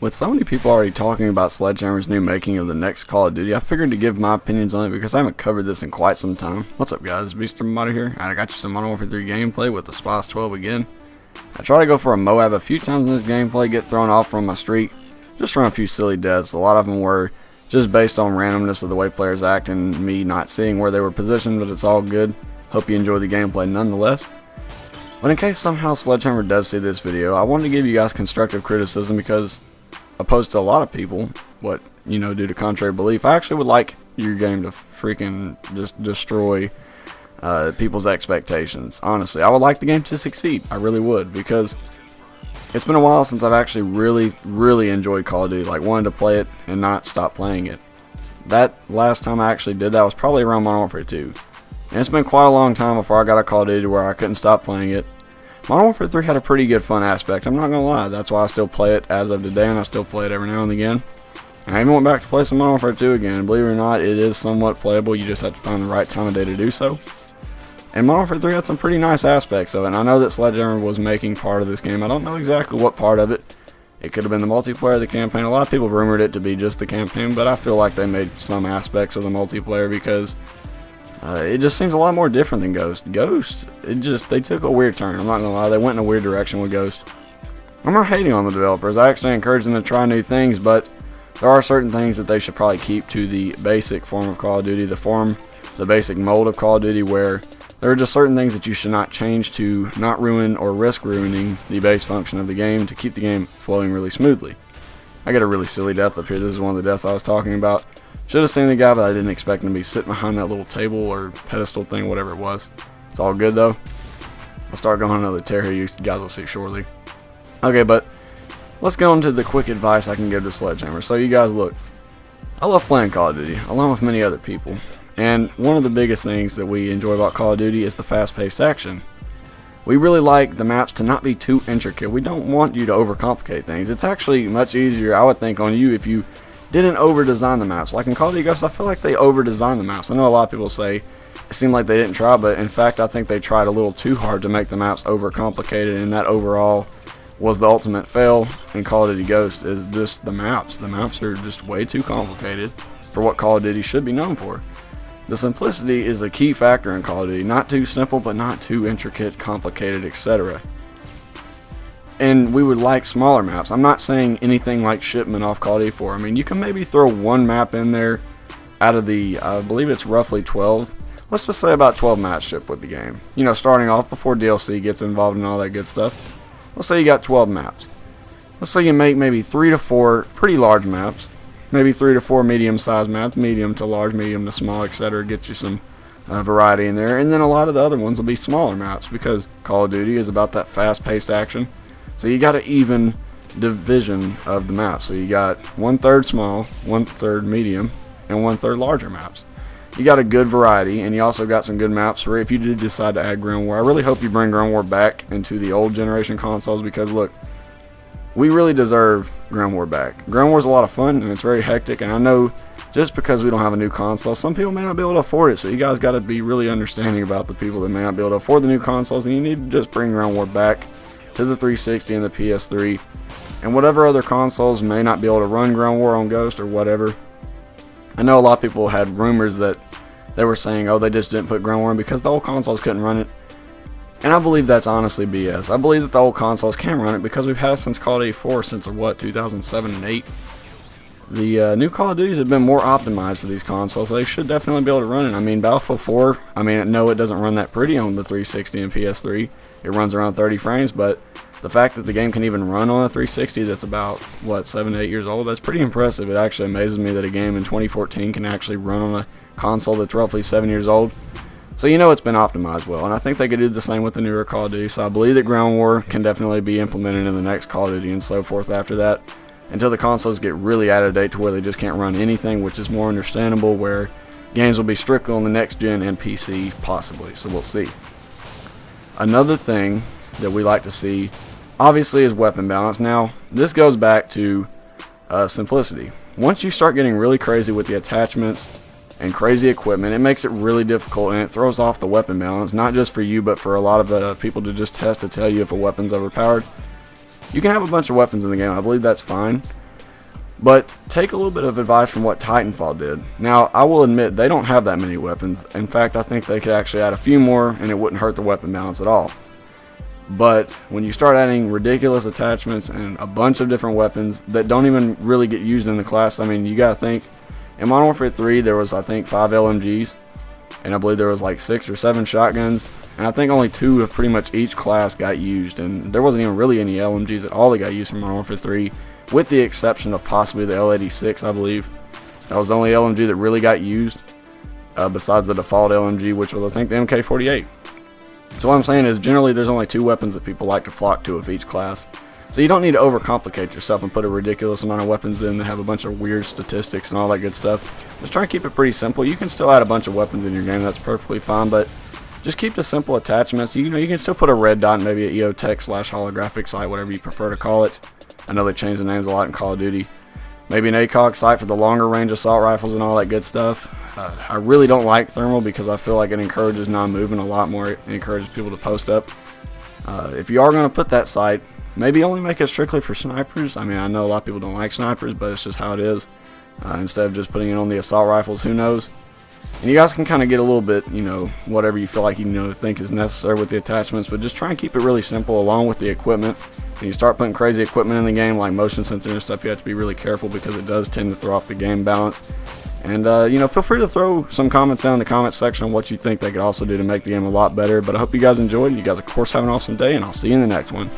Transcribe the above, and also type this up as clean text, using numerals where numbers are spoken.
With so many people already talking about Sledgehammer's new making of the next Call of Duty, I figured to give my opinions on it because I haven't covered this in quite some time. What's up guys, Beaster here, and I got you some Modern Warfare 3 gameplay with the SPAS-12 again. I try to go for a Moab a few times in this gameplay, get thrown off from my streak, just run a few silly deaths. A lot of them were just based on randomness of the way players act and me not seeing where they were positioned, but it's all good. Hope you enjoy the gameplay nonetheless. But in case somehow Sledgehammer does see this video, I wanted to give you guys constructive criticism because, opposed to a lot of people, due to contrary belief, I actually would like your game to freaking just destroy people's expectations. Honestly, I would like the game to succeed. I really would, because it's been a while since I've actually really enjoyed Call of Duty, like wanted to play it and not stop playing it. That last time I actually did that was probably around Modern Warfare 2. And it's been quite a long time before I got a Call of Duty where I couldn't stop playing it. Modern Warfare 3 had a pretty good fun aspect, I'm not gonna lie. That's why I still play it as of today, and I still play it every now and again. And I even went back to play some Modern Warfare 2 again, and believe it or not, it is somewhat playable. You just have to find the right time of day to do so. And Modern Warfare 3 had some pretty nice aspects of it, and I know that Sledgehammer was making part of this game. I don't know exactly what part of it. It could have been the multiplayer, the campaign. A lot of people rumored it to be just the campaign, but I feel like they made some aspects of the multiplayer because it just seems a lot more different than Ghost. Ghost, they took a weird turn. I'm not gonna lie, they went in a weird direction with Ghost. I'm not hating on the developers. I actually encourage them to try new things, but there are certain things that they should probably keep to the basic form of Call of Duty, the basic mold of Call of Duty, where there are just certain things that you should not change to not ruin or risk ruining the base function of the game to keep the game flowing really smoothly. I got a really silly death up here. This is one of the deaths I was talking about. Should have seen the guy, but I didn't expect him to be sitting behind that little table or pedestal thing, whatever it was. It's all good though. I'll start going on another tear here, you guys will see shortly. Okay, but let's get on to the quick advice I can give to Sledgehammer. So you guys, look, I love playing Call of Duty, along with many other people. And one of the biggest things that we enjoy about Call of Duty is the fast-paced action. We really like the maps to not be too intricate. We don't want you to overcomplicate things. It's actually much easier, I would think, on you if you didn't over-design the maps. Like in Call of Duty Ghosts, I feel like they over-designed the maps. I know a lot of people say it seemed like they didn't try, but in fact I think they tried a little too hard to make the maps over-complicated, and that overall was the ultimate fail in Call of Duty Ghosts, is just the maps. The maps are just way too complicated for what Call of Duty should be known for. The simplicity is a key factor in Call of Duty. Not too simple, but not too intricate, complicated, etc. And we would like smaller maps. I'm not saying anything like Shipment off Call of Duty 4. I mean, you can maybe throw one map in there out of the, I believe it's roughly 12. Let's just say about 12 maps ship with the game. You know, starting off before DLC gets involved and all that good stuff. Let's say you got 12 maps. Let's say you make maybe 3 to 4 pretty large maps. Maybe 3 to 4 medium-sized maps, medium to large, medium to small, etc. Get you some variety in there. And then a lot of the other ones will be smaller maps because Call of Duty is about that fast-paced action. So you got an even division of the maps. So you got 1/3 small, 1/3 medium, and 1/3 larger maps. You got a good variety, and you also got some good maps for if you did decide to add Ground War. I really hope you bring Ground War back into the old generation consoles because look, we really deserve Ground War back. Ground War is a lot of fun and it's very hectic, and I know just because we don't have a new console, some people may not be able to afford it, so you guys got to be really understanding about the people that may not be able to afford the new consoles, and you need to just bring Ground War back to the 360 and the PS3, and whatever other consoles may not be able to run Ground War on Ghost or whatever. I know a lot of people had rumors that they were saying, oh, they just didn't put Ground War in because the old consoles couldn't run it. And I believe that's honestly BS. I believe that the old consoles can run it because we've had it since Call of Duty 4 since 2007 and 8. The new Call of Duties have been more optimized for these consoles, so they should definitely be able to run it. I mean, Battlefield 4, I mean, no, it doesn't run that pretty on the 360 and PS3. It runs around 30 frames, but the fact that the game can even run on a 360 that's about, what, 7 to 8 years old, that's pretty impressive. It actually amazes me that a game in 2014 can actually run on a console that's roughly 7 years old. So you know it's been optimized well, and I think they could do the same with the newer Call of Duty, so I believe that Ground War can definitely be implemented in the next Call of Duty and so forth after that, until the consoles get really out of date to where they just can't run anything, which is more understandable, where games will be strictly on the next gen and PC possibly, so we'll see. Another thing that we like to see, obviously, is weapon balance. Now, this goes back to simplicity. Once you start getting really crazy with the attachments and crazy equipment, it makes it really difficult, and it throws off the weapon balance, not just for you, but for a lot of people to just test to tell you if a weapon's overpowered. You can have a bunch of weapons in the game, I believe that's fine, But take a little bit of advice from what Titanfall did. Now, I will admit they don't have that many weapons. In fact, I think they could actually add a few more and it wouldn't hurt the weapon balance at all. But when you start adding ridiculous attachments and a bunch of different weapons that don't even really get used in the class, I mean, you gotta think, in Modern Warfare 3 there was, I think, 5 LMGs, and I believe there was like 6 or 7 shotguns, and I think only 2 of pretty much each class got used, and there wasn't even really any LMGs at all that got used from Modern Warfare 3, with the exception of possibly the L86, I believe. That was the only LMG that really got used, besides the default LMG, which was, I think, the MK48. So what I'm saying is, generally there's only 2 weapons that people like to flock to of each class. So you don't need to overcomplicate yourself and put a ridiculous amount of weapons in that have a bunch of weird statistics and all that good stuff. Just try and keep it pretty simple. You can still add a bunch of weapons in your game, that's perfectly fine, but just keep the simple attachments. You know, you can still put a red dot and maybe a EOTech/holographic sight, whatever you prefer to call it. I know they change the names a lot in Call of Duty. Maybe an ACOG sight for the longer range assault rifles and all that good stuff. I really don't like thermal because I feel like it encourages non-movement a lot more. It encourages people to post up. If you are going to put that sight, maybe only make it strictly for snipers. I mean, I know a lot of people don't like snipers, but it's just how it is. Instead of just putting it on the assault rifles, who knows? And you guys can kind of get a little bit, you know, whatever you feel like you think is necessary with the attachments, but just try and keep it really simple along with the equipment. When you start putting crazy equipment in the game, like motion sensor and stuff, you have to be really careful because it does tend to throw off the game balance. And, you know, feel free to throw some comments down in the comments section on what you think they could also do to make the game a lot better. But I hope you guys enjoyed. You guys, of course, have an awesome day, and I'll see you in the next one.